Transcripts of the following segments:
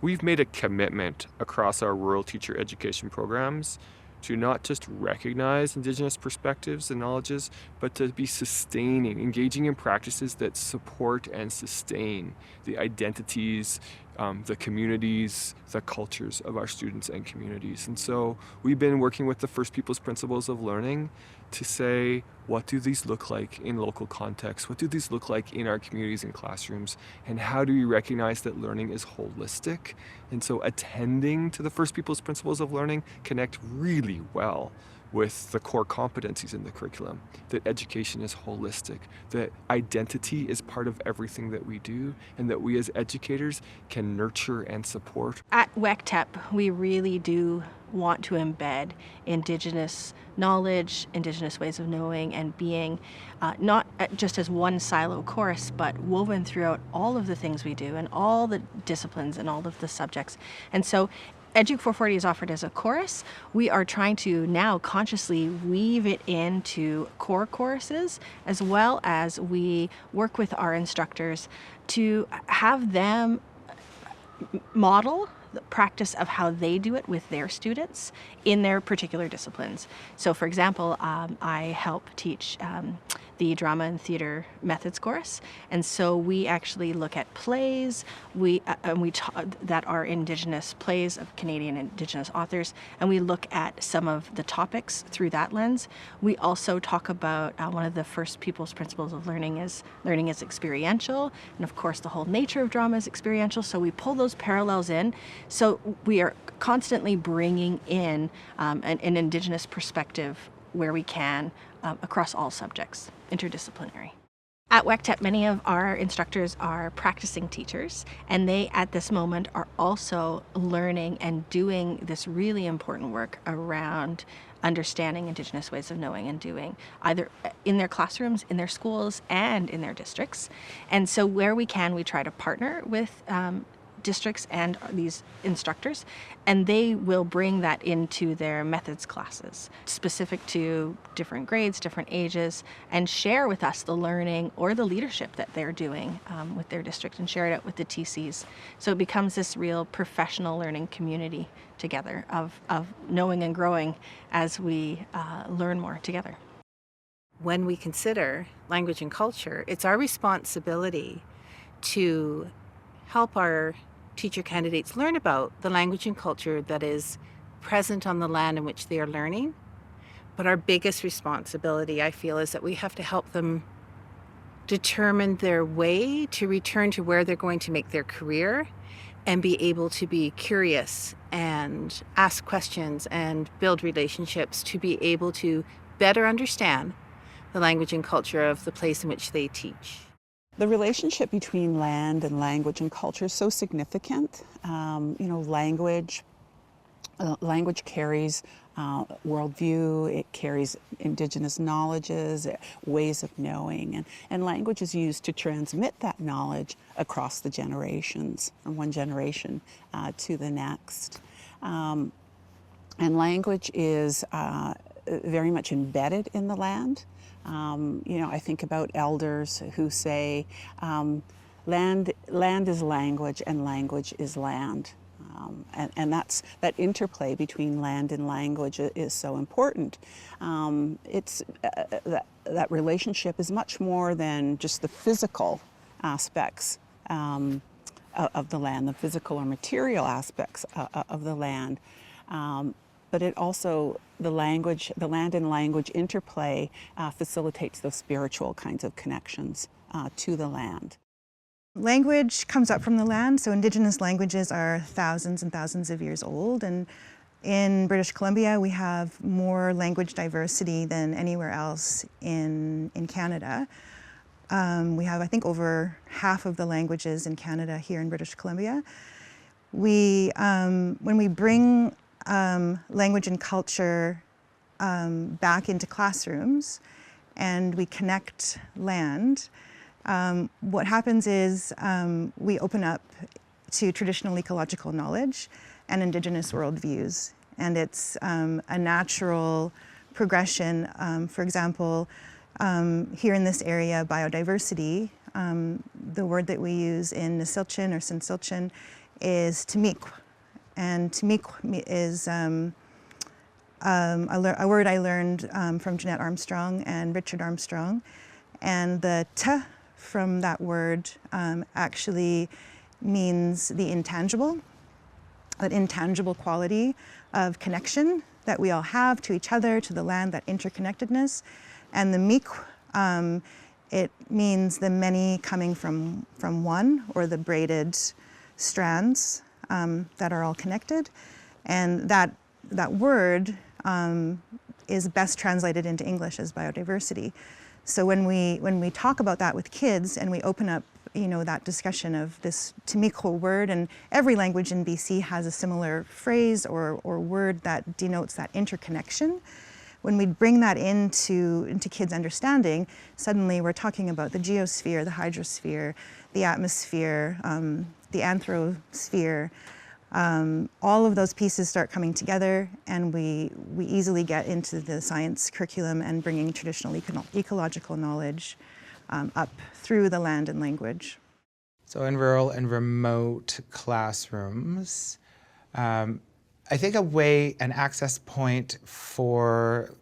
We've made a commitment across our rural teacher education programs to not just recognize Indigenous perspectives and knowledges, but to be sustaining, engaging in practices that support and sustain the identities, the communities, the cultures of our students and communities. And so we've been working with the First Peoples Principles of Learning to say, what do these look like in local contexts? What do these look like in our communities and classrooms? And how do we recognize that learning is holistic? And so attending to the First Peoples Principles of Learning connect really well with the core competencies in the curriculum, that education is holistic, that identity is part of everything that we do, and that we as educators can nurture and support. At WECTEP, we really do want to embed Indigenous knowledge, Indigenous ways of knowing and being, not just as one silo course, but woven throughout all of the things we do and all the disciplines and all of the subjects. And so EDUC 440 is offered as a course. We are trying to now consciously weave it into core courses, as well as we work with our instructors to have them model the practice of how they do it with their students in their particular disciplines. So for example, I help teach the drama and theater methods course, and so we actually look at plays that are Indigenous plays of Canadian Indigenous authors, and we look at some of the topics through that lens. We also talk about one of the First Peoples Principles of learning is experiential, and of course the whole nature of drama is experiential, so we pull those parallels in. So we are constantly bringing in an Indigenous perspective where we can across all subjects, interdisciplinary. At WECTEP, many of our instructors are practicing teachers, and they at this moment are also learning and doing this really important work around understanding Indigenous ways of knowing and doing, either in their classrooms, in their schools, and in their districts. And so where we can, we try to partner with districts and these instructors, and they will bring that into their methods classes specific to different grades, different ages, and share with us the learning or the leadership that they're doing with their district, and share it out with the TCs. So it becomes this real professional learning community together of knowing and growing as we learn more together. When we consider language and culture, it's our responsibility to help our teacher candidates learn about the language and culture that is present on the land in which they are learning. But our biggest responsibility, I feel, is that we have to help them determine their way to return to where they're going to make their career and be able to be curious and ask questions and build relationships to be able to better understand the language and culture of the place in which they teach. The relationship between land and language and culture is so significant. Language carries worldview, it carries Indigenous knowledges, ways of knowing, and language is used to transmit that knowledge across the generations, from one generation to the next. And language is very much embedded in the land. I think about elders who say, land is language and language is land. And that interplay between land and language is so important. That relationship is much more than just the physical aspects of the land, the physical or material aspects of the land. But it also, the land and language interplay facilitates those spiritual kinds of connections to the land. Language comes up from the land, so Indigenous languages are thousands and thousands of years old, and in British Columbia we have more language diversity than anywhere else in Canada. We have, I think, over half of the languages in Canada here in British Columbia. When we bring language and culture back into classrooms and we connect land, what happens is we open up to traditional ecological knowledge and Indigenous worldviews, and it's a natural progression. For example, here in this area, biodiversity, the word that we use in Nisiltsin or Sinsiltsin is Timiq. And Timiq is a word I learned from Jeanette Armstrong and Richard Armstrong. And the T from that word actually means the intangible, that intangible quality of connection that we all have to each other, to the land, that interconnectedness. And the Miq, it means the many coming from one, or the braided strands that are all connected. And that word is best translated into English as biodiversity. So when we talk about that with kids and we open up, that discussion of this Timiqo word, and every language in BC has a similar phrase or word that denotes that interconnection. When we bring that into kids' understanding, suddenly we're talking about the geosphere, the hydrosphere, the atmosphere, the anthrosphere. All of those pieces start coming together, and we easily get into the science curriculum and bringing traditional ecological knowledge up through the land and language. So in rural and remote classrooms, I think an access point for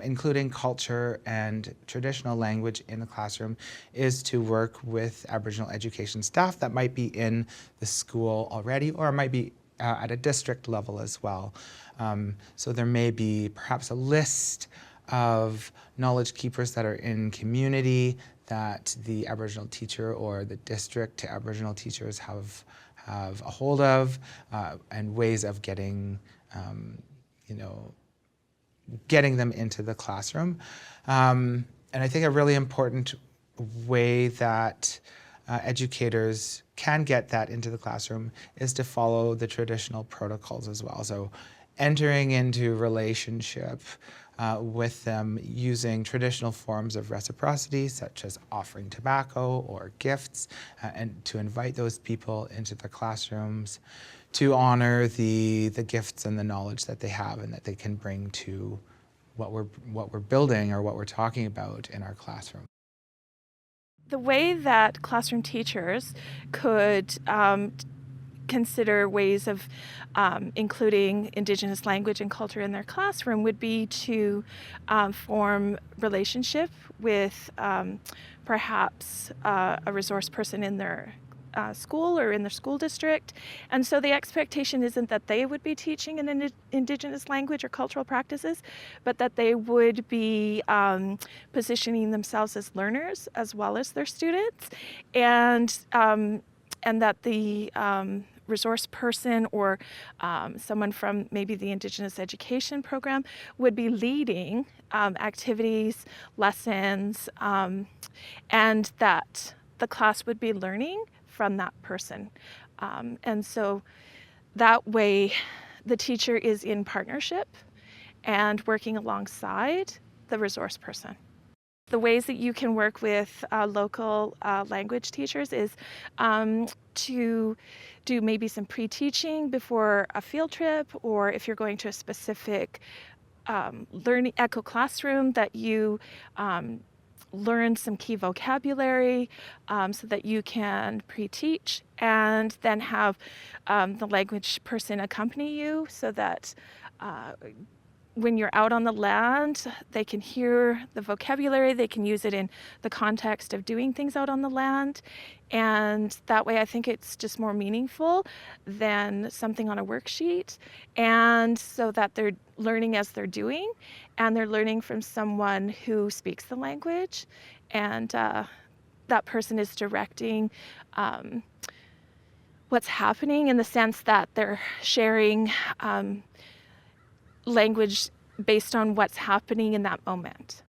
including culture and traditional language in the classroom is to work with Aboriginal education staff that might be in the school already, or might be at a district level as well. So there may be perhaps a list of knowledge keepers that are in community that the Aboriginal teacher or the district Aboriginal teachers have a hold of, and ways of getting them into the classroom. And I think a really important way that educators can get that into the classroom is to follow the traditional protocols as well. So entering into relationship with them using traditional forms of reciprocity, such as offering tobacco or gifts, and to invite those people into the classrooms to honor the gifts and the knowledge that they have and that they can bring to what we're building or what we're talking about in our classroom. The way that classroom teachers could consider ways of including Indigenous language and culture in their classroom would be to form relationship with perhaps a resource person in their school or in their school district. And so the expectation isn't that they would be teaching an Indigenous language or cultural practices, but that they would be positioning themselves as learners as well as their students, and that the resource person or someone from maybe the Indigenous education program would be leading activities, lessons, and that the class would be learning from that person. And so that way the teacher is in partnership and working alongside the resource person. The ways that you can work with local language teachers is to do maybe some pre-teaching before a field trip, or if you're going to a specific learning echo classroom, that you learn some key vocabulary so that you can pre-teach, and then have the language person accompany you so that when you're out on the land, they can hear the vocabulary, they can use it in the context of doing things out on the land. And that way I think it's just more meaningful than something on a worksheet. And so that they're learning as they're doing, and they're learning from someone who speaks the language, and that person is directing what's happening, in the sense that they're sharing language based on what's happening in that moment.